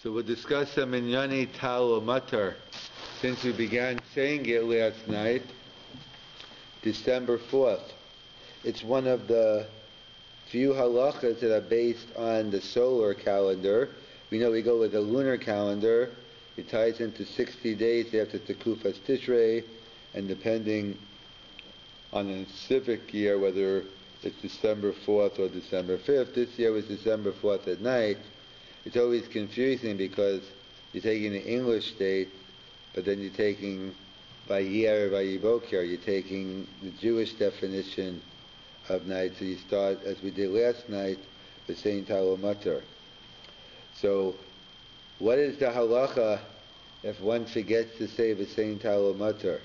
So we'll discuss the Minyani Tal U-MATAR. Since we began saying it last night, December 4th. It's one of the few halachas that are based on the solar calendar. We know we go with the lunar calendar. It ties into 60 days after Tekufas Tishrei, and depending on a civic year, whether it's December 4th or December 5th, this year was December 4th at night. It's always confusing because you're taking the English date, but then you're taking Vayir, Vayibokir, you're taking the Jewish definition of night, so you start, as we did last night, with saying Tal U-MATAR. So, what is the halacha if one forgets to say the saying Tal U-MATAR?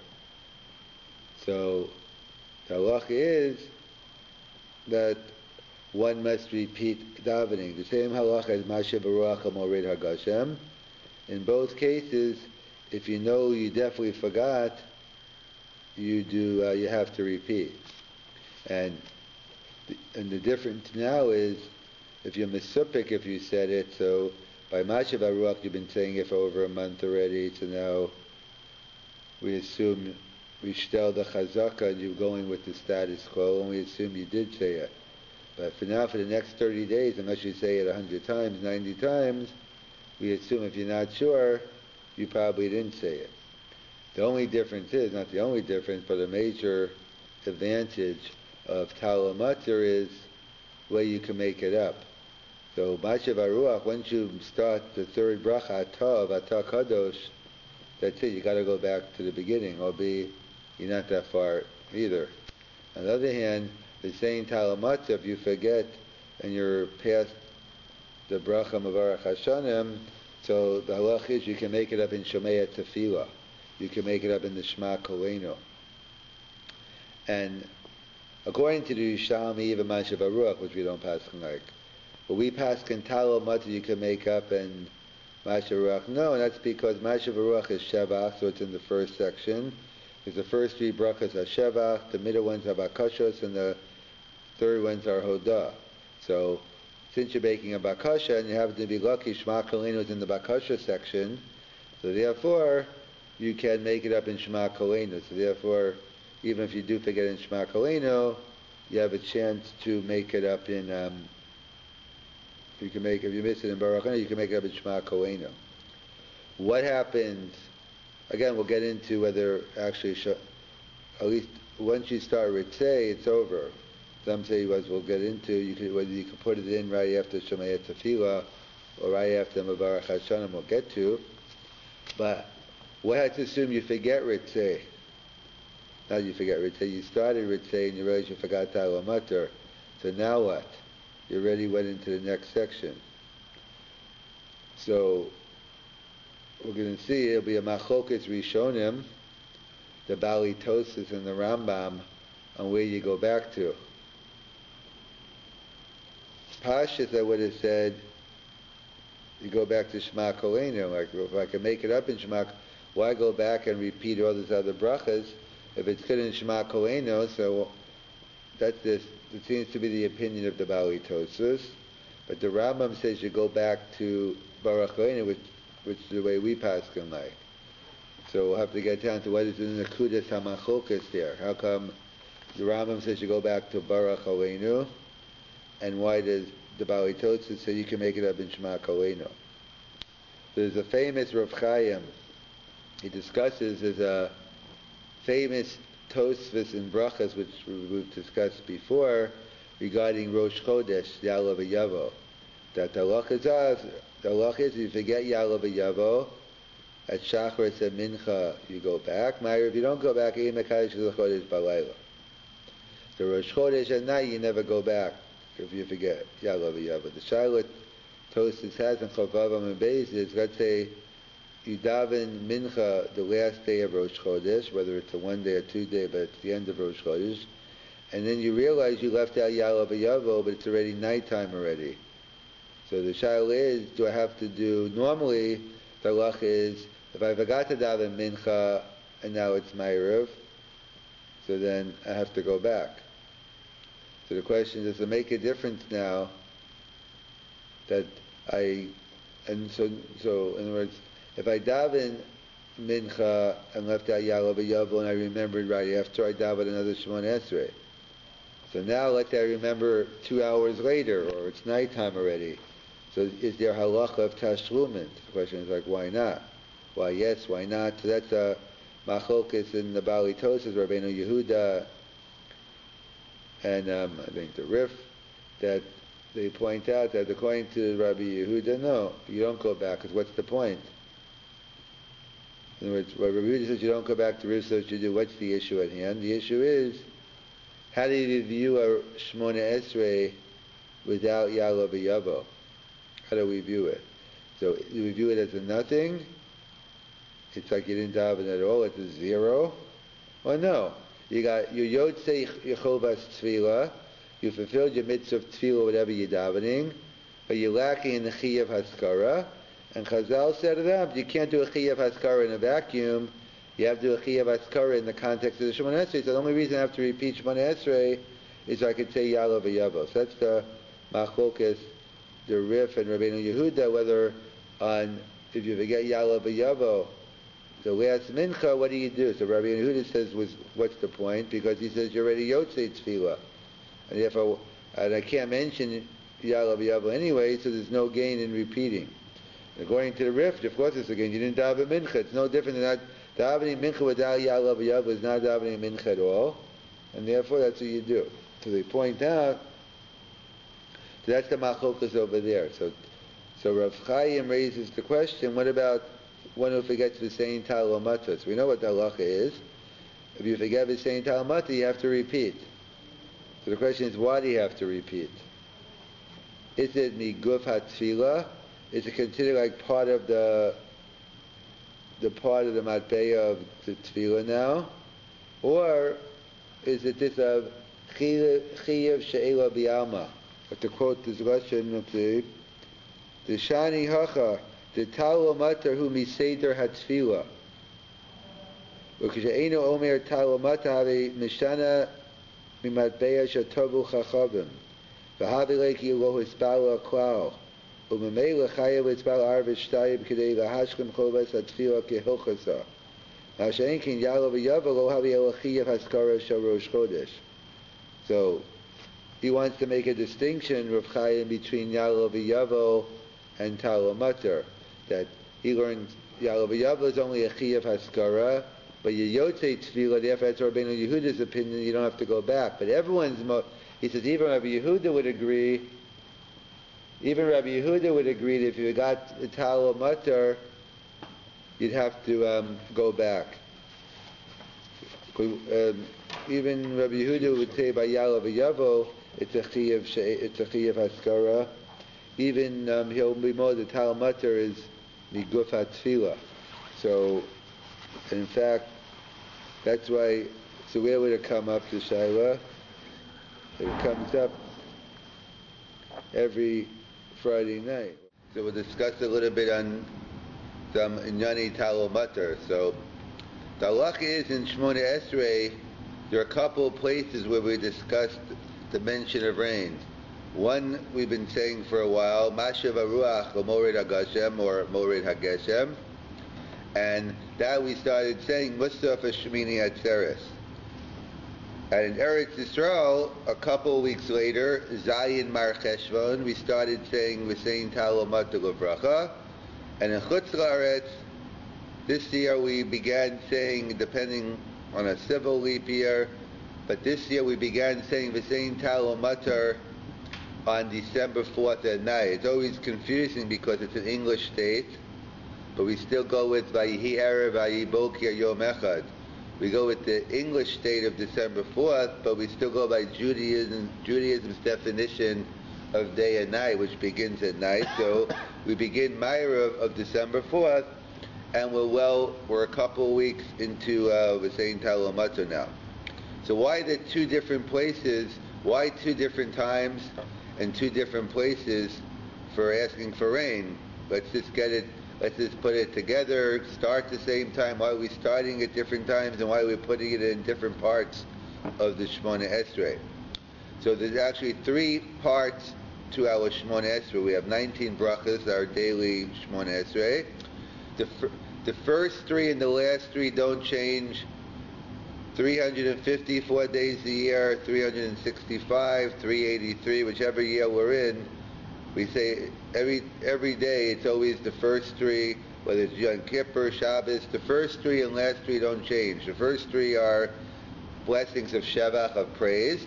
So, the halacha is that one must repeat davening. The same halacha as Masha Baruch HaMorid HaGashem. In both cases, if you know you definitely forgot, you have to repeat. And the difference now is, if you're misupik, if you said it, so by Masha Baruch you've been saying it for over a month already, so now we assume we shtel the chazaka and you're going with the status quo, and we assume you did say it. But for now, for the next 30 days, unless you say it 100 times, 90 times, we assume if you're not sure, you probably didn't say it. The only difference is, not the only difference, but a major advantage of Tal U-MATAR is where you can make it up. So, Masha Baruch, once you start the third bracha, Atah Kadosh, that's it, you got to go back to the beginning, albeit you're not that far either. On the other hand, the saying Tal U-MATAR, if you forget and you're past the bracha Mavarach Hashanim, so the halach is you can make it up in Shomei Tefillah. You can make it up in the Shema Koleinu. And according to the Yerushalmi, even Masha Baruch, which we don't pass like, but we pass in Tal U-MATAR you can make up in Masha Baruch. No, and that's because Masha Baruch is Shevach, so it's in the first section. Because the first three brachas are Shevach, the middle ones are Bakashos, and the third ones are Hodah. So, since you're making a Bakasha, and you happen to be lucky, Shema Koleinu is in the Bakasha section, so therefore, you can make it up in Shema Koleinu. So therefore, even if you do forget in Shema Koleinu, you have a chance to make it up in, if you miss it in Baruch Anu, you can make it up in Shema Koleinu. What happens, again, we'll get into whether actually, at least once you start Ritzei, it's over. Some say, as we'll get into, whether you can put it in right after Shomei Tefillah or right after Mavarach Hashanim, we'll get to. But we have to assume you forget Ritzei. Not you forget Ritzei, you started Ritzei and you realize you forgot Tal U-MATAR. So now what? You already went into the next section. So, we're going to see, it'll be a Machokas Rishonim, the Bali Tosis and the Rambam, on where you go back to. Pashas, I would have said, you go back to Shema Koleinu. Like, if I can make it up in Shema, why go back and repeat all these other brachas if it's good in Shema Koleinu? So that's this. It seems to be the opinion of the Bali Tosis. But the Rambam says you go back to Baruch Koleinu, which is the way we pass him like. So we'll have to get down to what is in the Kudas HaMachokas there. How come the Rambam says you go back to Baruch Aleinu, and why does the Bali Tosis say you can make it up in Shema Koleinu? There's a famous Rav Chaim. He discusses, there's a famous Tosfos in Brachas, which we've discussed before, regarding Rosh Chodesh, Ya'aleh V'Yavo. That the halach is you forget Ya'aleh V'Yavo, at Shachris and Mincha you go back. If you don't go back, the Rosh Chodesh at night you never go back if you forget Ya'aleh V'Yavo. The Shaila Tosfos has in Chavavam and Beis is, let's say you daven Mincha the last day of Rosh Chodesh, whether it's a 1 day or 2 day, but it's the end of Rosh Chodesh, and then you realize you left out Ya'aleh V'Yavo, but it's already nighttime already. So the shaila is, do I have to do, normally the halach is, if I forgot to daven Mincha and now it's Ma'ariv, so then I have to go back. So the question is, does it make a difference now that I and so in other words, if I daven mincha and left out Ya'aleh V'Yavo and I remembered right after, I daven another Shemona Esrei. So now let's say I remember 2 hours later, or it's nighttime already. So is there halacha of tashlumin? The question is like, why not? Why yes, why not? So that's a machlokes in the Bali Tosas, Rabbeinu Yehuda, and I think the Rif, that they point out that according to Rabbi Yehuda, no, you don't go back, because what's the point? In other words, Rabbi Yehuda says you don't go back to Rif, so you do. What's the issue at hand? The issue is, how do you view a Shemona Esrei without Ya'aleh V'Yavo? How do we view it? So do we view it as a nothing? It's like you didn't daven at all, it's a zero? Or no? You got your Yotzei Yechovas Tefillah, you fulfilled your mitzvah of Tefillah, whatever you're davening, but you're lacking in the Chiyuv Haskara, and Chazal set it up, you can't do a Chiyuv Haskara in a vacuum, you have to do a Chiyuv Haskara in the context of the Shemona Esrei. So the only reason I have to repeat Shemona Esrei is so I could say Ya'aleh V'Yavo. So that's the machlokes, the Rif and Rabbeinu Yehuda, whether if you forget Ya'aleh V'Yavo, the last mincha, what do you do? So Rabbi Yehuda says, what's the point? Because he says you're already Yotzei Tefillah. And therefore, and I can't mention Ya'aleh V'Yavo anyway, so there's no gain in repeating. According to the Rif, of course it's a gain. You didn't daven mincha. It's no different than that. Davening mincha without Ya'aleh V'Yavo is not davening mincha at all. And therefore, that's what you do. So they point out, so that's the machlokes over there. So Rav Chaim raises the question, what about one who forgets the saying Tal U-MATAR? So we know what the halacha is. If you forget the saying Tal U-MATAR, you have to repeat. So the question is, why do you have to repeat? Is it miguf hatfilah? Is it considered like part of the part of the matbeya of the tefillah now? Or is it this of chiyav she'ela b'alma? But to quote this lesson of the shani hacha, the Tal U-MATAR hu miseder hatfilah. Because she'eino omer Tal U-MATAR havi mishana mimatbeya shatovu chachavim. V'havi leiki lo hispala klal. U'memei lechayev hispala arvish shtayim k'dei lahashkim chovas hatfilah kehilchasa. Now she'en kin Ya'aleh V'Yavo lo havi elachiyav haskara shel Rosh Chodesh. So he wants to make a distinction, Rav Chaim, between Ya'aleh V'Yavo and Tal U-MATAR. That he learned Ya'aleh V'Yavo is only a chiyuv haskara, but your Yotzei Tefillah, therefore that's Rabbeinu Yehuda's opinion, you don't have to go back. But he says even Rabbi Yehuda would agree, that if you got the Tal U-MATAR, you'd have to go back. Even Rabbi Yehuda would say by Ya'aleh V'Yavo, it's a chiyuv haskara. Even he'll be more the Tal U-MATAR is miguf hatfilah. So, in fact, that's why. So where would it come up to Shaila? It comes up every Friday night. So we'll discuss a little bit on some Inyani Tal U-MATAR. So the halacha is in Shemona Esrei, there are a couple of places where we discussed the mention of rain. One we've been saying for a while, Mashav Aruach or Mored HaGashem or Mored HaGeshem, and that we started saying Musaf Shemini Atzeres. And in Eretz Yisrael, a couple of weeks later, Zayin Mar Cheshvan, we started saying Tal U-MATAR L'Bracha, and in Chutz La'aretz, this year we began saying, depending on a civil leap year, but this year we began saying Tal U-MATAR on December 4th at night. It's always confusing because it's an English state, but we still go with Vayihi Erev Vayihi Boker Yom Echad. We go with the English state of December 4th, but we still go by Judaism's definition of day and night, which begins at night. So we begin Ma'ariv of December 4th, and we're a couple of weeks into Tal U-MATAR now. So why the two different places? Why two different times and two different places for asking for rain? Let's just put it together, start the same time. Why are we starting at different times, and why are we putting it in different parts of the Shemona Esrei? So there's actually three parts 2-hour Shmona Esrei. We have 19 brachas, our daily Shmona Esrei. The first three and the last three don't change. 354 days a year, 365, 383, whichever year we're in, we say every day it's always the first three, whether it's Yom Kippur, Shabbos, the first three and last three don't change. The first three are blessings of Shevach, of praise,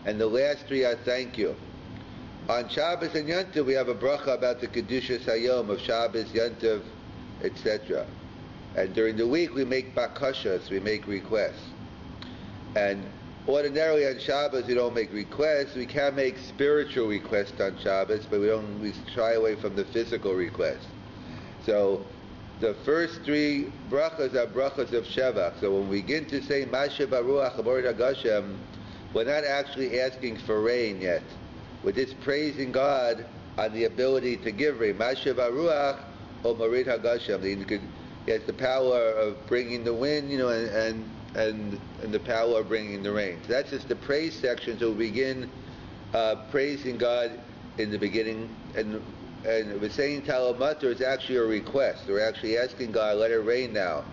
and the last three are thank you. On Shabbos and Yom Tov we have a bracha about the Kedushas Hayom of Shabbos, Yom Tov, etc. And during the week we make bakashas, we make requests. And ordinarily on Shabbos we don't make requests. We can make spiritual requests on Shabbos, but we shy away from the physical requests. So the first three brachas are brachas of Shevach. So when we begin to say Masha Baruch Haborid Hagashem, we're not actually asking for rain yet. We're just praising God on the ability to give rain. Masha Baruch or Morid Hagashem. He has the power of bringing the wind, and the power of bringing the rain. So that's just the praise section. So we begin praising God in the beginning, and we're saying Tal U-MATAR is actually a request. We're actually asking God, let it rain now.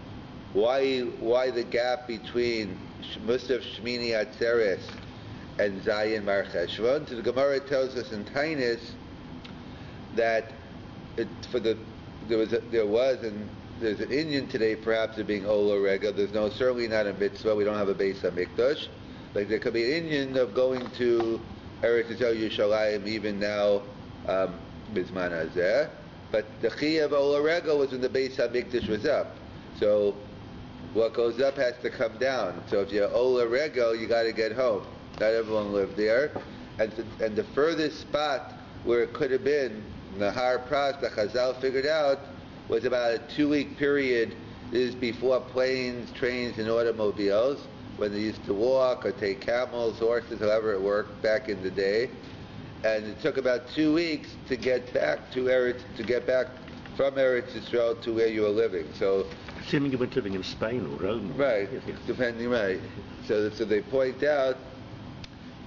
Why the gap between Musaf Shmini Atzeres and Zayin Mar Cheshvan? So the Gemara tells us in Tainus that there's an Indian today, perhaps of being Ola Rega. There's certainly not a mitzvah. We don't have a Beis HaMikdash. Like there could be an Indian of going to Eretz Yisrael Yerushalayim even now, Bizman Hazeh. But the Chiyah of Ola Rega was when the Beis HaMikdash was up. So what goes up has to come down. So if you're Ola Rega, you got to get home. Not everyone lived there. And the furthest spot where it could have been, Nahar Pras, the Chazal figured out, was about a 2-week period. This is before planes, trains, and automobiles, when they used to walk or take camels, horses, however it worked back in the day. And it took about 2 weeks to get back from Eretz Yisrael to where you were living. So, assuming you weren't living in Spain or Rome, right? Yes. Depending, right? So they point out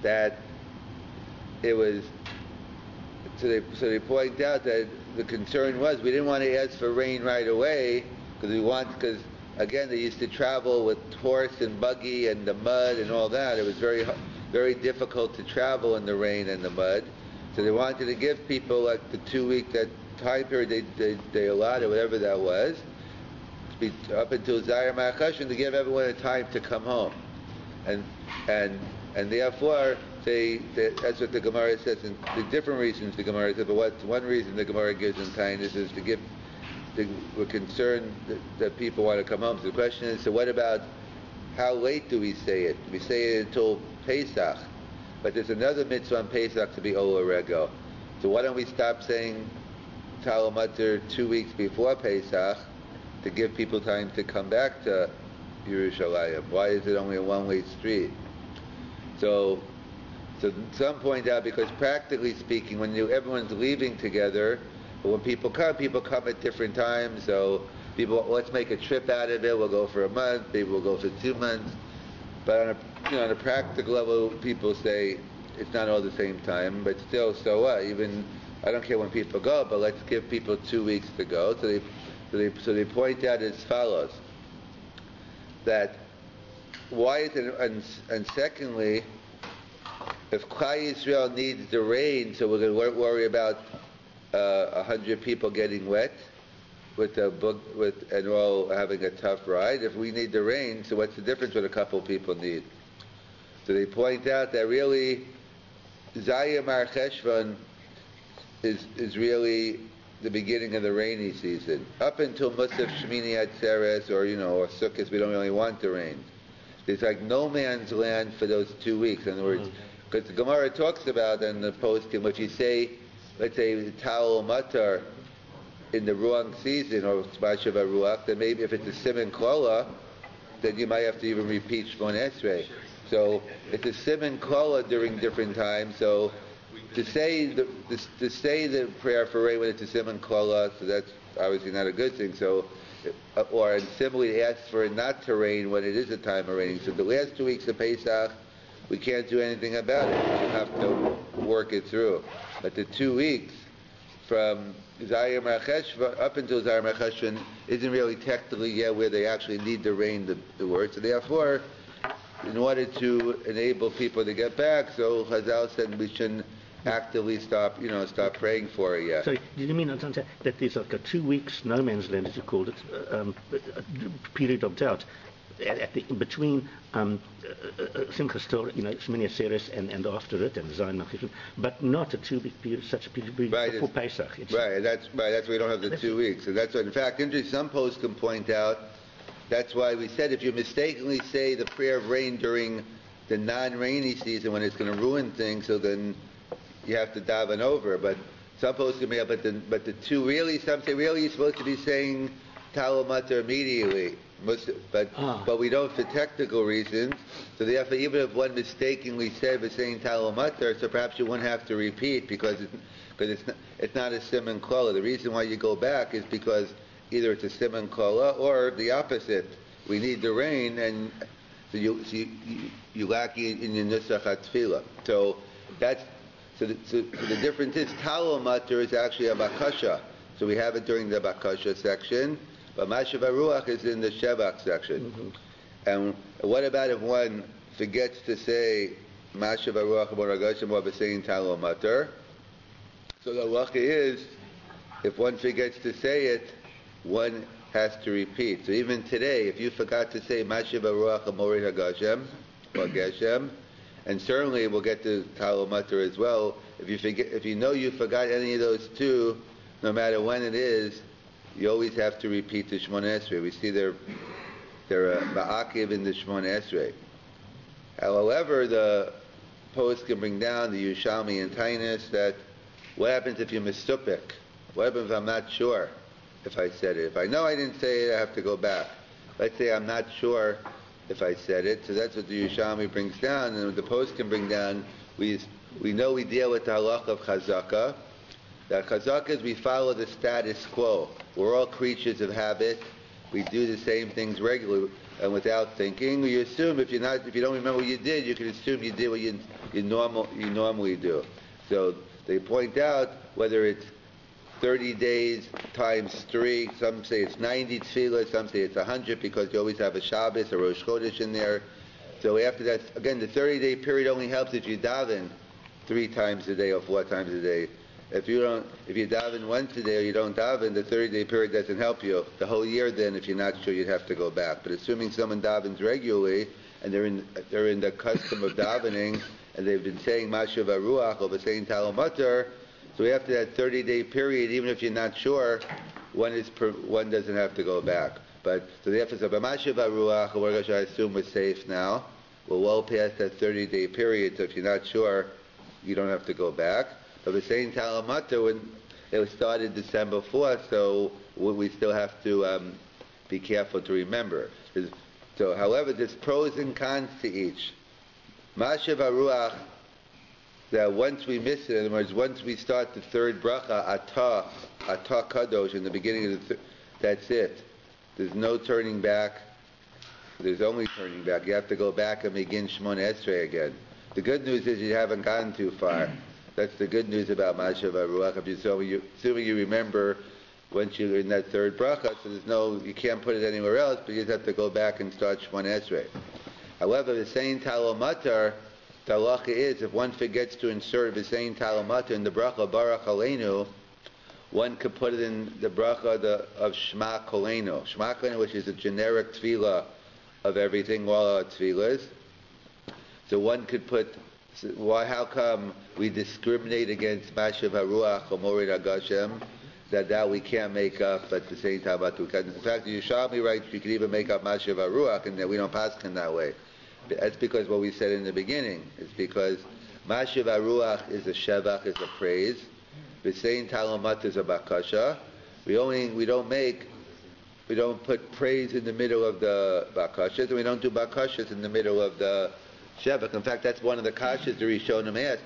that it was. So they point out that the concern was we didn't want to ask for rain right away because again they used to travel with horse and buggy and the mud and all that. It was very very difficult to travel in the rain and the mud. So they wanted to give people like the 2-week that time period they allotted, whatever that was, up until Zayar Ma'achashon, to give everyone a time to come home, and therefore. That's what the Gemara says, and the different reasons the Gemara says, but one reason the Gemara gives in Tainus is we're concerned that people want to come home. So the question is, so what about how late do we say it? We say it until Pesach, but there's another mitzvah on Pesach to be Ola Rego. So why don't we stop saying Tal U-MATAR 2 weeks before Pesach to give people time to come back to Yerushalayim? Why is it only a one-way street? So some point out, because practically speaking, when everyone's leaving together, but when people come at different times. So let's make a trip out of it. We'll go for a month. People will go for 2 months. But on a practical level, people say it's not all the same time. But still, so what? Even I don't care when people go, but let's give people 2 weeks to go. So they point out as follows: that why is it? And secondly, if Klal Yisrael needs the rain, so we're going to worry about 100 people getting wet and all having a tough ride. If we need the rain, so what's the difference what a couple people need? So they point out that really Zayim Mar Cheshvan is really the beginning of the rainy season. Up until Musaf Shmini Atzeres or Sukkot, we don't really want the rain. It's like no man's land for those 2 weeks. In other words, because the Gemara talks about in the poskim, if you say, let's say, Tal U-MATAR in the wrong season, or Masha Baruch, then maybe if it's a Siman Klola, then you might have to even repeat Shmon Esrei. So it's a Siman Klola during different times. So to say the prayer for rain when it's a Siman Klola, so that's obviously not a good thing. So, or similarly, ask for it not to rain when it is a time of raining. So the last 2 weeks of Pesach, we can't do anything about it. You have to work it through. But the 2 weeks from Zayir Marcheshvan up until Zayir Marcheshvan isn't really technically yet where they actually need to rain the word. So therefore, in order to enable people to get back, so Chazal said we shouldn't actively stop praying for it yet. So, do you mean that there's like a 2 weeks no man's land, as you called it, a period of doubt in between Simchas Torah, Shmini Atzeres, and after it, and Zayin Machishon, but not a 2 week period, such a period before Pesach. That's why we don't have the 2 weeks. And that's what, in fact, some posts can point out. That's why we said if you mistakenly say the prayer of rain during the non-rainy season when it's going to ruin things, so then you have to daven over. But some posts can be up, but the two really, some say really you're supposed to be saying Tal U-MATAR immediately. But we don't for technical reasons. So therefore, even if one mistakenly said we're saying Tal U-MATAR, so perhaps you wouldn't have to repeat because it's not a siman kola. The reason why you go back is because either it's a siman kola or the opposite. We need the rain, and so you lack in your nusach hatfila. So the difference is Tal U-MATAR is actually a bakasha. So we have it during the bakasha section, but Mashav HaRuach is in the Shevach section. Mm-hmm. And what about if one forgets to say Mashav HaRuach Moragashim while saying Tal U-MATAR? So the halacha is, if one forgets to say it, one has to repeat. So even today, if you forgot to say Mashav HaRuach Morid HaGashem or Geshem, and certainly we'll get to Tal U-MATAR as well, if you know you forgot any of those two, no matter when it is, you always have to repeat the Shemona Esrei. We see they're ma'akiv in the Shemona Esrei. However, the post can bring down the Yerushalmi and Tainus that what happens if you're mistupik? What happens if I'm not sure if I said it? If I know I didn't say it, I have to go back. Let's say I'm not sure if I said it. So that's what the Yerushalmi brings down, and the post can bring down. We know we deal with the halacha of chazaka. That chazaka is we follow the status quo. We're all creatures of habit. We do the same things regularly and without thinking. You assume if you don't remember what you did, you can assume you did what you normally do. So they point out whether it's 30 days times 3. Some say it's 90 tefillah. Some say it's 100 because you always have a Shabbos, a Rosh Chodesh in there. So after that, again, the 30-day period only helps if you daven 3 times a day or 4 times a day. If you daven once a day or you don't daven, the 30-day period doesn't help you. The whole year, then, if you're not sure, you'd have to go back. But assuming someone davens regularly and they're in the custom of davening and they've been saying Mashav HaRuach or saying Tal U-MATAR, so after that 30-day period, even if you're not sure, one doesn't have to go back. But so therefore, Mashav HaRuach, I assume we're safe now. We're well past that 30-day period, so if you're not sure, you don't have to go back. But we're saying Tal U-MATAR when it was started December 4th, so we still have to be careful to remember. So, however, there's pros and cons to each. Mashav HaRuach, that once we miss it, in other words, once we start the third bracha, Atah Kadosh, in the beginning of that's it. There's no turning back. There's only turning back. You have to go back and begin Shemona Esrei again. The good news is you haven't gone too far. That's the good news about Mashav HaRuach. Assuming you remember once you're in that third bracha, so you can't put it anywhere else, but you just have to go back and start Shemona Esrei. However, the saying Tal U-MATAR, the halacha is if one forgets to insert the saying Tal U-MATAR in the bracha Baruch Aleinu, one could put it in the bracha of Shema Koleinu. Shema Koleinu, which is a generic tefillah of everything, all our tefillahs. So one could put. How come we discriminate against Mashav HaRuach or Morid HaGashem that we can't make up at the same time? In fact, the Yerushalmi writes you can even make up Mashav HaRuach and that we don't pass in that way. That's because what we said in the beginning. It's because Mashav HaRuach is a shevach, is a praise. The saying Tal U-MATAR is a bakasha. We don't put praise in the middle of the bakashas, and we don't do bakashas in the middle of the Shevach. In fact, that's one of the kashas the Rishonim ask.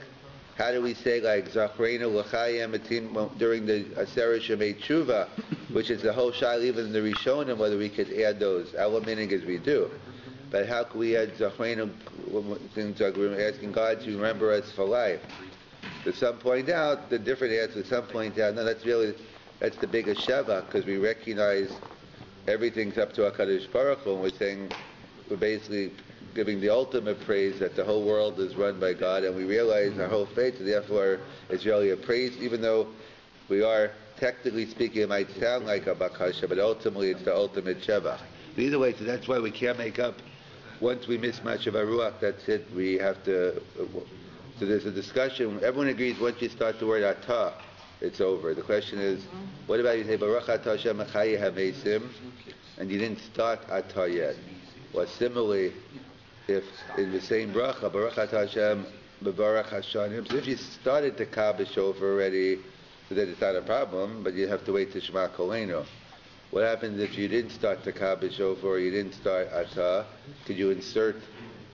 How do we say like Zachrenu L'chayim Etim during the Aseret Shemei Tshuva, which is the whole shayla even in the Rishonim, whether we could add those elementing as we do. But how can we add Zachrenu, things like we're asking God to remember us for life? But some point out, the different answers, some point out, no, that's the biggest Sheva, because we recognize everything's up to HaKadosh Baruch Hu, and we're saying, we're basically giving the ultimate praise that the whole world is run by God, and we realize our whole faith, and therefore it's really a praise, even though we are, technically speaking, it might sound like a bakasha, but ultimately it's the ultimate Sheva. Either way, so that's why we can't make up. Once we miss Mashav HaRuach, that's it. We have to. So there's a discussion. Everyone agrees once you start the word Atah, it's over. The question is, what about you say Baruch Atah Hashem Achayi HaMeisim, and you didn't start Atah yet? Well, similarly, if in the same bracha, Baruch Atah Hashem Mevarach Hashanim, so if you started the Kabbah shofar already, so that it's not a problem, but you have to wait to Shema Kolenu. What happens if you didn't start the Kabbah shofar, or you didn't start Atah? Could you insert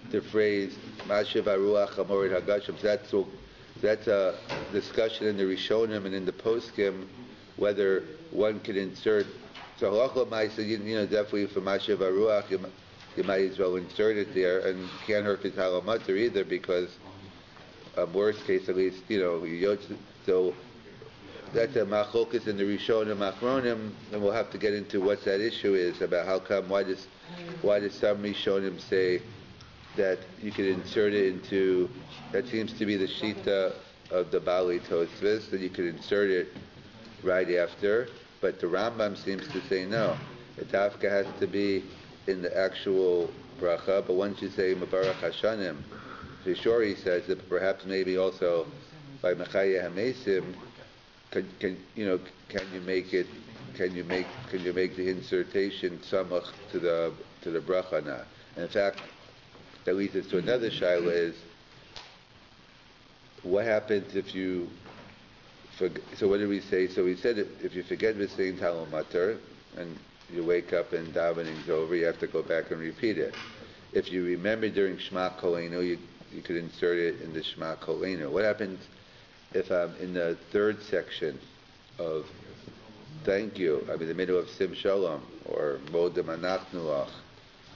the phrase Mashiv HaRuach HaMorid HaGashim? So that's a discussion in the Rishonim and in the Poskim whether one could insert. So Halacha Ma'aseh, definitely for Mashiv HaRuach, you might as well insert it there, and can't hurt the Tal U-MATAR either, because worst case at least, so that's a machlokas in the Rishonim Achronim, and we'll have to get into what that issue is about how come, why does some Rishonim say that you could insert it into, that seems to be the Shita of the Bali Tosfos, that you could insert it right after, but the Rambam seems to say no. The Tafka has to be in the actual bracha, but once you say Mevarach Hashanim, sure he says that perhaps maybe also by Mechaya HaMeisim, can you make the insertation samach to the bracha now? And in fact, that leads us to another shaila is what happens if you forget? So what did we say? So we said if you forget the saying Tal U-MATAR and you wake up and davening's over, you have to go back and repeat it. If you remember during Shema Kolenu, you could insert it in the Shema Kolenu. What happens if I'm in the third section of thank you, I'm in the middle of Sim Shalom or Modem Anachnuach,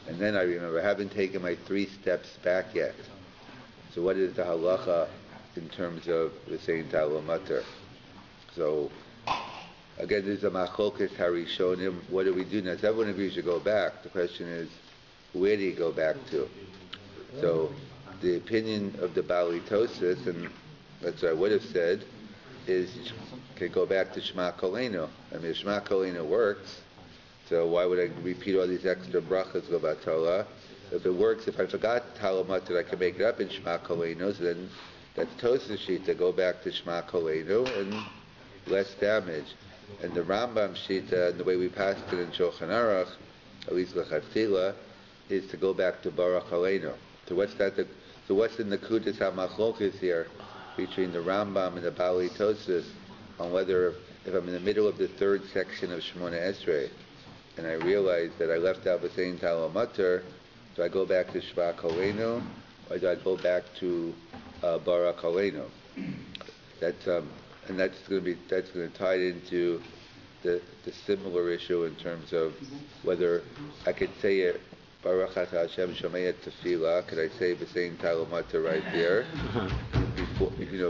and then I remember I haven't taken my 3 steps back yet. So what is the halacha in terms of the saying Tal U-MATAR? So again, this is a machlokas harishonim. What do we do now? So everyone agrees to go back. The question is, where do you go back to? So the opinion of the Bali Tosfos, and that's what I would have said, is can go back to Shema Kolenu. I mean, if Shema Kolenu works, so why would I repeat all these extra brachas of Batola? If it works, if I forgot Tal U-MATAR, I can make it up in Shema Kolenu, so then that's Tosfos Shita, go back to Shema Kolenu, and less damage. And the Rambam Shita, and the way we passed it in Shulchan Aruch, at least L'Chatchila, is to go back to Baruch Aleinu. So what's in the Kudas HaMachlokas here between the Rambam and the Bali Tosfos on whether if I'm in the middle of the third section of Shemona Esrei and I realize that I left out the saying Tal U-MATAR, do I go back to Shema Kolenu or do I go back to Baruch Aleinu? That's going to tie into the similar issue in terms of whether I could say it Baruch Atah Hashem Shomei Tefillah. Could I say the same Tal U-MATAR right there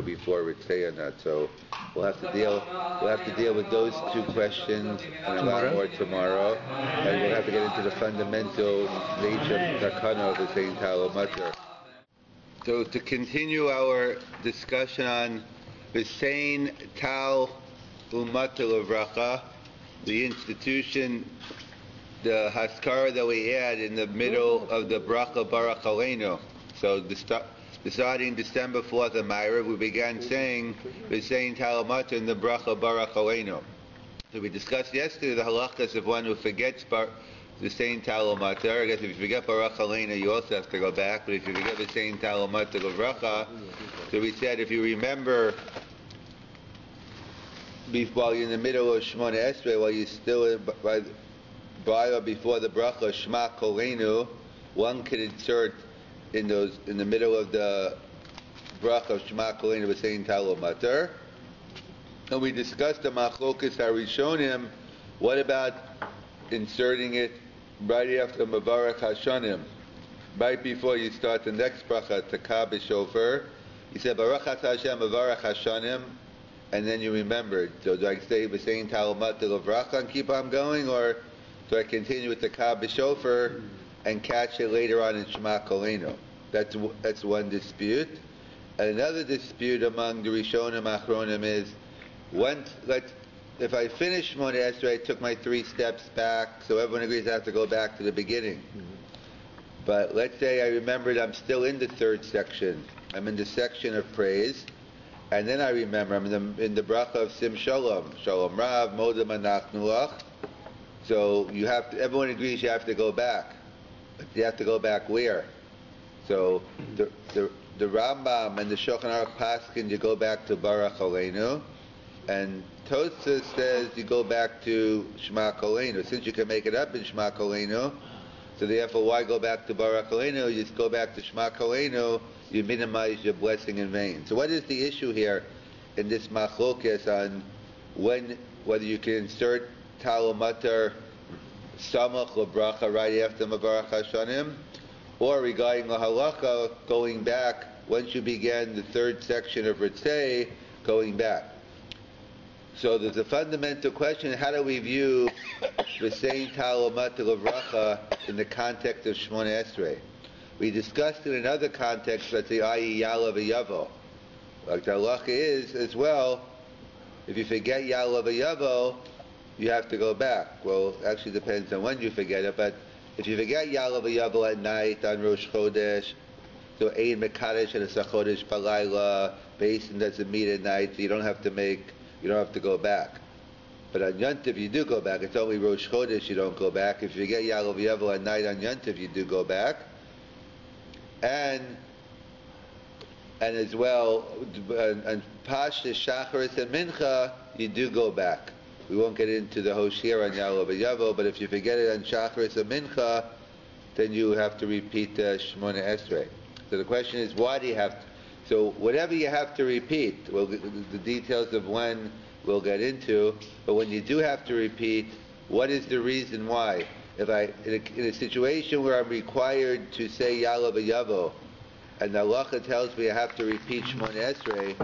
before Ritzei or not? So we'll have to deal with those 2 questions and a lot more tomorrow, and we'll have to get into the fundamental nature of Takana of the same Tal U-MATAR. So to continue our discussion on the same Tal U-MATAR Levracha, the institution, the Haskara that we add in the middle of the Bracha Baruch Aleinu. So starting December 4th of Ma'ariv, we began saying Tal U-MATAR in the Bracha Baruch Aleinu. So we discussed yesterday the halachas of one who forgets the saying Tal U-MATAR. I guess if you forget Baruch Aleinu, you also have to go back. But if you forget the saying Tal U-MATAR Levracha, so we said if you remember while you're in the middle of Shemona Esrei, while you're still by or before the bracha Shema Kolenu, one could insert in the middle of the bracha of Shema Kolenu was saying Tal U-MATAR. And we discussed the machlokas harishonim. What about inserting it right after Mevarach Hashanim? right before you start the next bracha, Takah b'shofar, you said Baruch Atah Hashem Avarach Hashanim, and then you remembered. So do I stay with saying Tal U-MATAR Levracha and keep on going, or do I continue with Takah b'shofar and catch it later on in Shema Kolenu? That's one dispute. And another dispute among the Rishonim Achronim is, if I finish Shmona Esrei, I took my 3 steps back, so everyone agrees I have to go back to the beginning. But let's say I remembered I'm still in the 3rd section. I'm in the section of praise, and then I remember I'm in the bracha of Sim Shalom, Shalom Rav, Modem Anachnu Lach. So everyone agrees you have to go back. But you have to go back where? So the Rambam and the Shulchan Aruch Paskin, you go back to Baruch Aleinu, and Tosfos says you go back to Shema Kolenu. Since you can make it up in Shema Kolenu, so therefore why go back to Baruch Aleinu? You just go back to Shema Kolenu, you minimize your blessing in vain. So what is the issue here in this machlokes on whether you can insert Tal U-MATAR Samach L'bracha right after Mavarach Hashanim, or regarding the halacha, going back, once you began the 3rd section of Ritzei, going back. So there's a fundamental question, how do we view the saying Tal U-MATAR Levracha in the context of Shmona Esrei? We discussed it in other contexts, let's say, i.e. Ya'aleh v'Yavo. Like the halacha is, as well, if you forget Ya'aleh v'Yavo, you have to go back. Well, actually depends on when you forget it, but if you forget Ya'aleh v'Yavo at night on Rosh Chodesh, so Ein Mekadesh and a Sachodesh Palayla, Basin doesn't meet at night, so you don't have to go back. But on Yontif you do go back. It's only Rosh Chodesh you don't go back. If you forget Ya'aleh v'Yavo at night on Yontif, you do go back. And as well, on Pashas, Shacharis, and Mincha, you do go back. We won't get into the Hoshir on Ya'aleh v'Yavo, but if you forget it on Shacharis and Mincha, then you have to repeat Shmona Esrei. So the question is, why do you have to? So whatever you have to repeat, well, the details of when we'll get into, but when you do have to repeat, what is the reason why? If in a situation where I'm required to say Ya'aleh v'Yavo, and the halacha tells me I have to repeat Shmona Esrei,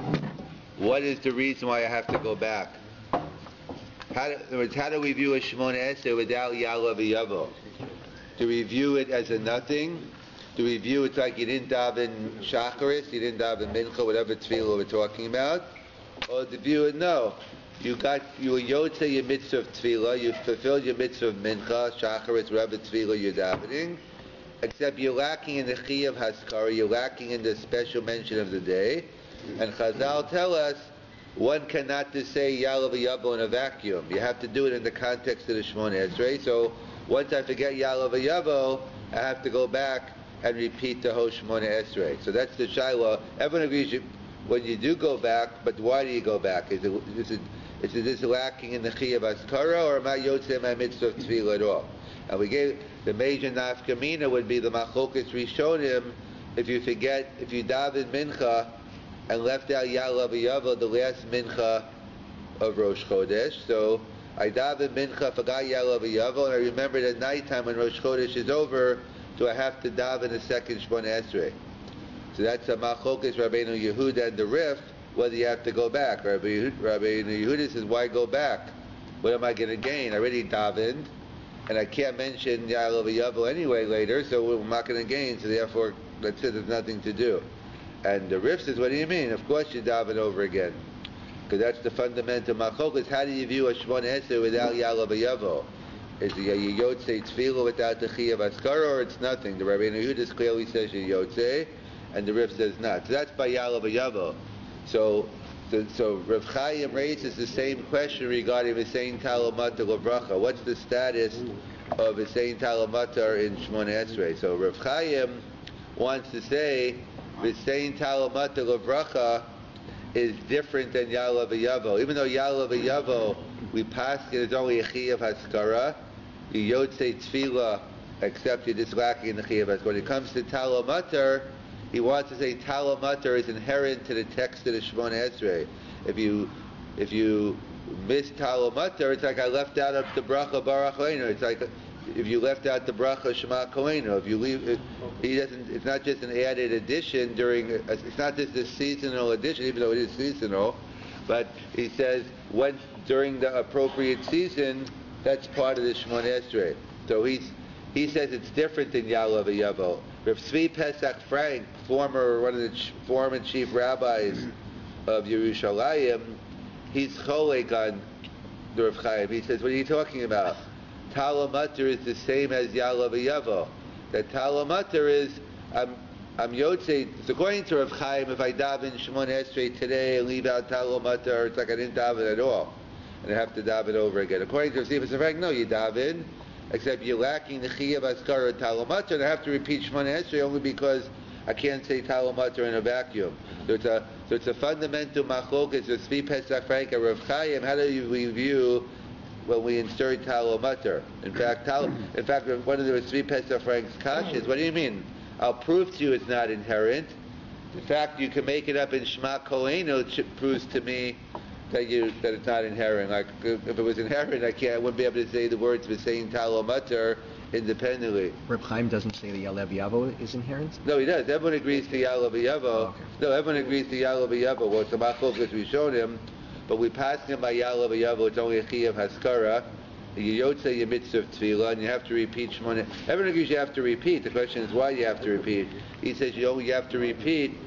what is the reason why I have to go back? In other words, how do we view a Shmona Esrei without Ya'aleh v'Yavo? Do we view it as a nothing? Do we view it like you didn't daven Shacharis, you didn't daven Mincha, whatever tefillah we're talking about? Or to view it, no. You were yotze your mitzvah of tefillah, you fulfilled your mitzvah of Mincha, Shacharis, whatever tefillah you're davening, except you're lacking in the Chi of Haskara, you're lacking in the special mention of the day. And Chazal tell us, one cannot just say Ya'aleh v'Yavo in a vacuum. You have to do it in the context of the Shmona Esrei. So once I forget Ya'aleh v'Yavo, I have to go back and repeat the whole Shmona Esrei. So that's the Shiloh. Everyone agrees when you do go back, but why do you go back? Is it this lacking in the Chi of Haskara, or am I yotzei my mitzvah of tefillah at all? And we gave the major nafkamina would be the machlokas rishonim. If you daven Mincha and left out Ya'aleh v'Yavo, the last Mincha of Rosh Chodesh. So I daven Mincha, forgot Ya'aleh v'Yavo, and I remembered at nighttime when Rosh Chodesh is over, do I have to daven a second Shmona Esrei? So that's a machlokas Rabbeinu Yehuda and the Rif, whether you have to go back. Rabbeinu Yehuda says, why go back? What am I going to gain? I already davened, and I can't mention Ya'aleh v'Yavo anyway later, so I'm not going to gain, so therefore, that's it, there's nothing to do. And the Rif says, what do you mean? Of course you daven over again. Because that's the fundamental machlokas. How do you view a Shmona Esrei without Ya'aleh v'Yavo? Is you yotzei tefillah without the Chi of Haskara, or it's nothing? The Rabbeinu Yehuda clearly says you yotzei, and the Rif says not. So that's by Ya'aleh v'Yavo. So Rav Chaim raises the same question regarding the saying Tal U-MATAR Levracha. What's the status of the saying Tal U-MATAR in Shmona Esrei? So Rav Chaim wants to say the saying Tal U-MATAR Levracha is different than Ya'aleh v'Yavo. Even though Ya'aleh v'Yavo, we pass it as only a Chi of Haskara, you yotzei tefillah, except you're just lacking in the Chi of Haskara. When it comes to Tal U-MATAR, he wants to say Tal U-MATAR is inherent to the text of the Shmona Esrei. If you miss Tal U-MATAR, it's like I left out of the bracha Baruch Aleinu. It's like if you left out the bracha Shema Koenu, if you leave, he doesn't. It's not just an added addition during. It's not just a seasonal addition, even though it is seasonal. But he says when during the appropriate season, that's part of the Shmoneh Esrei. So he says it's different than Ya'aleh V'Yavo. Rav Tzvi Pesach Frank, one of the former chief rabbis of Yerushalayim, he's cholek on the Rav Chaim. He says, what are you talking about? Tal U-MATAR is the same as Ya'aleh V'Yavo. That Tal U-MATAR is, I'm Yotzei, it's according to Rav Chaim, if I daven Shmoneh Esrei today and leave out Tal U-MATAR, it's like I didn't daven at all. And I have to daven over again. According to Rav Tzvi Pesach Frank, no, you daven, except you're lacking the Chiyuv Askara and Tal U-MATAR, and I have to repeat Shmoneh Esrei only because I can't say Tal U-MATAR in a vacuum. So it's a fundamental machlokas with Tzvi Pesach Frank and Rav Chaim. How do we view when we insert Tal U-MATAR? In fact, one of the Tzvi Pesach Frank's kashas, what do you mean? I'll prove to you it's not inherent. In fact, you can make it up in Shema Koenu. It proves to me that it's not inherent. Like if it was inherent, I wouldn't be able to say the words for saying Tal U-MATAR independently. Reb Chaim doesn't say the Ya'aleh V'Yavo is inherent? No, he does. Everyone agrees to Ya'aleh V'Yavo. Oh, okay. No, everyone agrees to Ya'aleh V'Yavo. Well, it's a machlokas we showed him, but we passed him by Ya'aleh V'Yavo. It's only a Chiyuv Haskara. You Yotzei your mitzvah of Tefillah, and you have to repeat Shmoneh. Everyone agrees you have to repeat. The question is why you have to repeat. He says you have to repeat.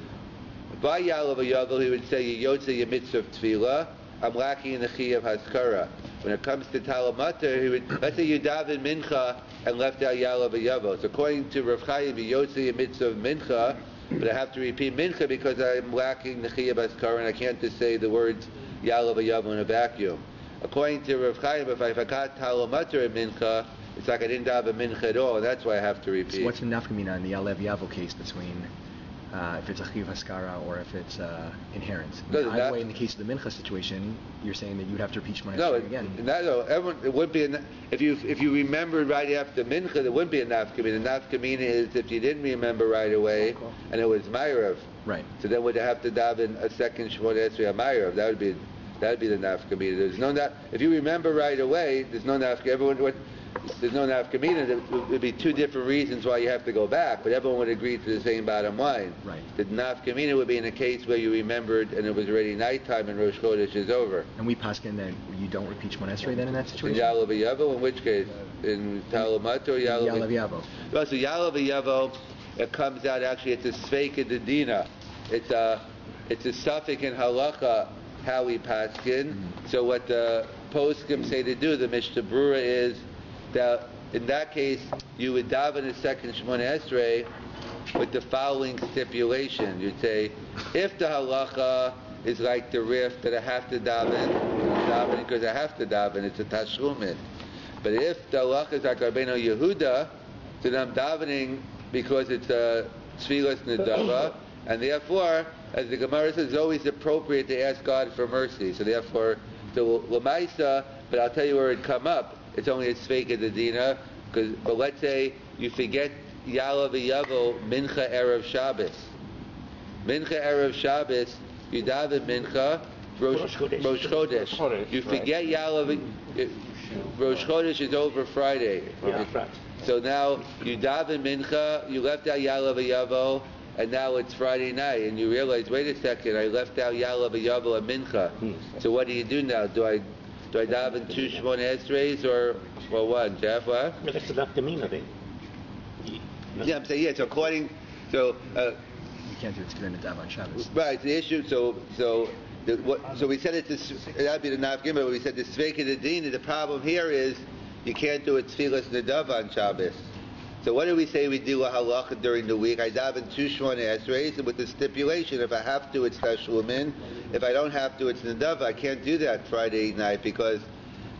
By Ya'aleh V'Yavo, he would say you Yotzei your mitzvah of Tefillah. I'm lacking in the Chiyuv Haskara. When it comes to Tal U-MATAR, he would, let's say you daven Mincha and left out Ya'aleh V'Yavo. So according to Rav Chaim, you Yotzei your mitzvah of Mincha, but I have to repeat Mincha because I'm lacking the Chiyuv Haskara and I can't just say the words Ya'aleh V'Yavo in a vacuum. According to Rav Chaim, if I forgot Tal U-MATAR in Mincha, it's like I didn't daven Mincha at all, and that's why I have to repeat. So what's the nafkamina in the Ya'aleh V'Yavo case between if it's a Chiyuv Haskara or if it's inherent? Either way, in the case of the Mincha situation, you're saying that you'd have to repeat Shmoneh Esrei again. No, it would be if you remembered right after Mincha, there wouldn't be a nafkamina. The nafkamina is if you didn't remember right away, and it was Ma'ariv. Right. So then we'd have to daven a second Shmoneh Esrei on Ma'ariv. That would be the nafkamina. There's no if you remember right away, there's no nafkamina. There's no nafkamina. There would be two different reasons why you have to go back, but everyone would agree to the same bottom line. Right. The nafkamina would be in a case where you remembered and it was already nighttime and Rosh Chodesh is over. And we paskin that you don't repeat Shmoneh Esrei then in that situation? In Ya'aleh V'Yavo, in which case? In Tal U-MATAR or Ya'aleh V'Yavo? Well, so Ya'aleh V'Yavo, it comes out actually, it's a Sveika Dedina. It's a suffix in halacha, how we paskin. Mm-hmm. So what the poskim say to do, the Mishnah Brura is, that in that case, you would daven a second Shmoneh Esrei with the following stipulation. You'd say, if the halacha is like the Rif, that I have to daven because I have to daven, it's a tashlumin. But if the halacha is like Rabbeinu Yehuda, then I'm davening because it's a Tzvilas Nedava, and therefore, as the Gemara says, it's always appropriate to ask God for mercy. So therefore, the Lamaisa, but I'll tell you where it'd come up. It's only a Sveika Dedina, but let's say you forget Ya'aleh V'Yavo Mincha Erev Shabbos. Mincha Erev Shabbos, you daven Mincha, Rosh Chodesh. You forget Ya'aleh Rosh Chodesh is over Friday. Yeah, right. So now you daven Mincha, you left out Ya'aleh V'Yavo, and now it's Friday night, and you realize, wait a second, I left out Ya'aleh V'Yavo and Mincha. So what do you do now? Do I daven two Shmoneh Esreis or one? Jeff, what? Well, that's the nafkamina then. Yeah, I'm saying, yes, according, so... you can't do it together in the daven on Shabbos. Right, the issue, so we said that'd be the nafkamina, but we said the Sveika Dedina, the problem here is, you can't do it Tfilas Nadav on Shabbos. So what do we say we do a halacha during the week? I daven two Shmoneh Esreis with the stipulation, if I have to, it's tashlumin. If I don't have to, it's nedava. I can't do that Friday night because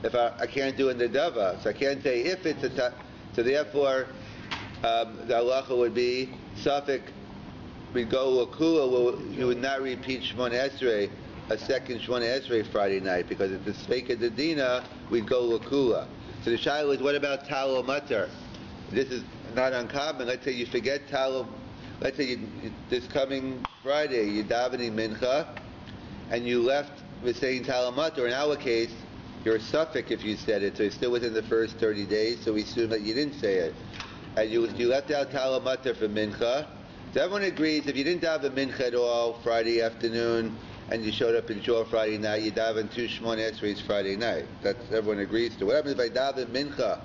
if I can't do it nedava. So I can't say if it's so therefore, the halacha would be suffix. We'd go lakula. You would not repeat Shmoneh Esrei, a second Shmoneh Esrei Friday night because it's the Sveika Dedina. We'd go lakula. So the shaila is, what about Tal U-MATAR? This is not uncommon. Let's say you forget let's say this coming Friday, you're davening Mincha, and you left with saying Tal U-MATAR. In our case, you're a suffix if you said it, so it's still within the first 30 days, so we assume that you didn't say it. And you left out Tal U-MATAR for Mincha. So everyone agrees, if you didn't daven Mincha at all Friday afternoon, and you showed up in Shul Friday night, you daven 2 Shmoneh Esrei Friday night. That's everyone agrees to. What happens if I daven Mincha,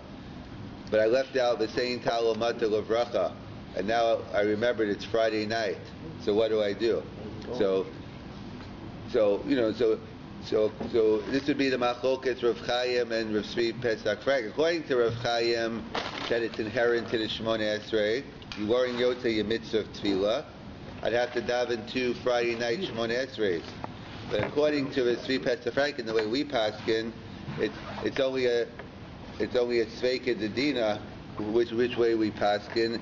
but I left out the saying Tal U-MATAR Levracha, and now I remembered it's Friday night. So what do I do? So this would be the Machlokes Rav Chaim and Rav Tzvi Pesach Frank. According to Rav Chaim, that it's inherent to the Shmoneh Esrei. You weren't Yotze your mitzvah of Tefillah. I'd have to daven 2 Friday night Shmoneh Esreis. But according to Rav Tzvi Pesach Frank, and the way we paskin, it's only a Sveika Dedina, which way we paskin.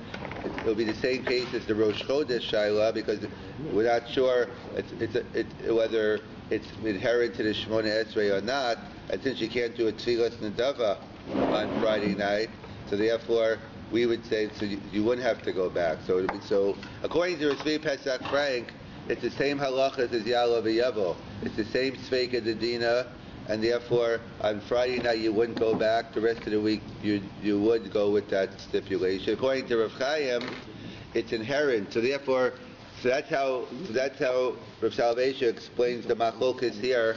It'll be the same case as the Rosh Chodesh Shaila, because we're not sure whether it's inherent to the Shmoneh Esrei or not, and since you can't do a Tfilas Nedava on Friday night, so therefore we would say so you wouldn't have to go back. So according to Rav Tzvi Pesach Frank, it's the same halachas as Ya'aleh v'Yavo. It's the same Sveika Dedina, and therefore on Friday night you wouldn't go back. The rest of the week you would go with that stipulation. According to Rav Chaim, it's inherent. So that's how Rav Salvation explains the machlokas here,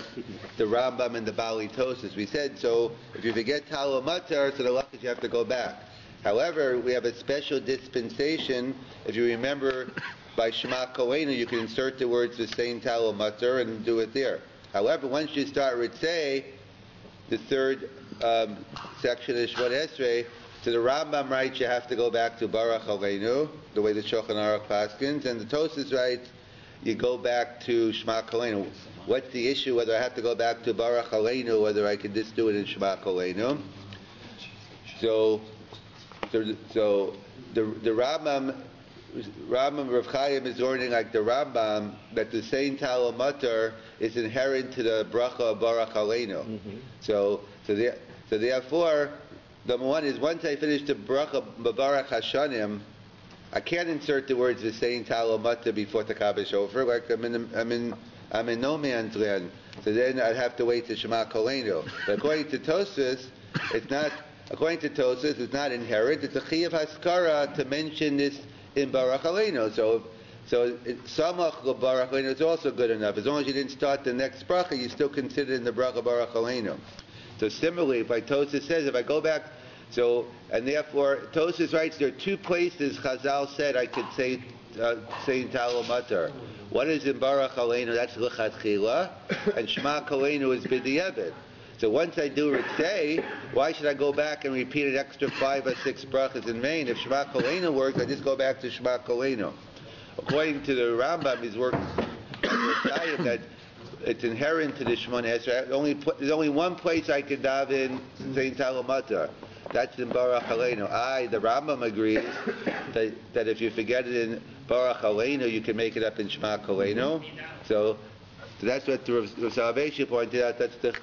the Rambam and the Bali Tosas. We said, so if you forget Tal U-MATAR, so the halachas you have to go back. However, we have a special dispensation. If you remember, by Shema Koheinu, you can insert the words the same Tal U-MATAR and do it there. However, once you start Ritzei, the third section of Shmoneh Esrei, so the Rambam writes you have to go back to Baruch Aleinu, the way the Shulchan Aruch paskins, and the Tosas writes you go back to Shema Koheinu. What's the issue? Whether I have to go back to Baruch Aleinu, whether I can just do it in Shema Koheinu? So the Rambam Rav Chaim is learning like the Rambam that the saying Tal U-MATAR is inherent to the bracha of Baruch Aleinu. Mm-hmm. So therefore, number one is once I finish the bracha Baruch Hashanim, I can't insert the words the saying Tal U-MATAR before the Kabbalah Shofar. Like I'm in no man's land. So then I'd have to wait to Shema Koheinu. But according to Tosas, it's not. According to Tosas, it's not inherent. It's a chiyuv haskara to mention this in Baruch Aleinu. So Samach Baruch Aleinu is also good enough. As long as you didn't start the next bracha, you still consider in the bracha Baruch Aleinu. So similarly, like Tosas says, if I go back, and therefore Tosas writes there are 2 places Chazal said I could say Tal U-MATAR. One is in Baruch Aleinu, that's L'Chatchila, and Shema Koheinu is B'diavad. So once I do Ritzei, why should I go back and repeat an extra 5 or 6 brachas in vain? If Shema Koheinu works, I just go back to Shema Koheinu. According to the Rambam, his work that it's inherent to the Shmoneh Esrei. There's only one place I can daven saying Tal U-MATAR. That's in Baruch Aleinu. The Rambam agrees that if you forget it in Baruch Aleinu, you can make it up in Shema Koheinu. So that's what the Rav Salvation pointed out. That's the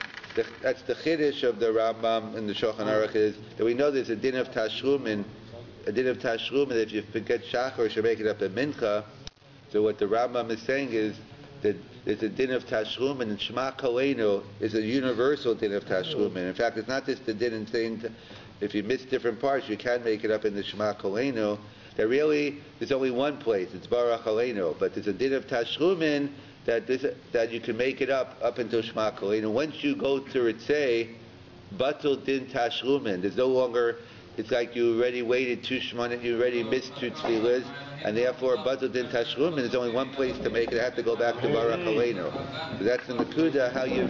chiddush of the Rambam in the Shulchan Aruch is that we know there's a din of tashlumin, that if you forget Shachar, you should make it up in Mincha. So what the Rambam is saying is that there's a din of tashlumin, and Shema Koheinu is a universal din of tashlumin. In fact, it's not just the din in saying if you miss different parts, you can make it up in the Shema Koheinu. That really, there's only one place, it's Baruch Aleinu, but there's a din of tashlumin that you can make it up until Shema Koheinu. Once you go to Ritzei, Batul Din Tashlumin, there's no longer, it's like you already waited 2 Shmoneh, you already missed 2 Tfilas, and therefore Batul Din Tashlumin, there's only one place to make it, I have to go back to Baruch Aleinu. So that's the Nakuda, how you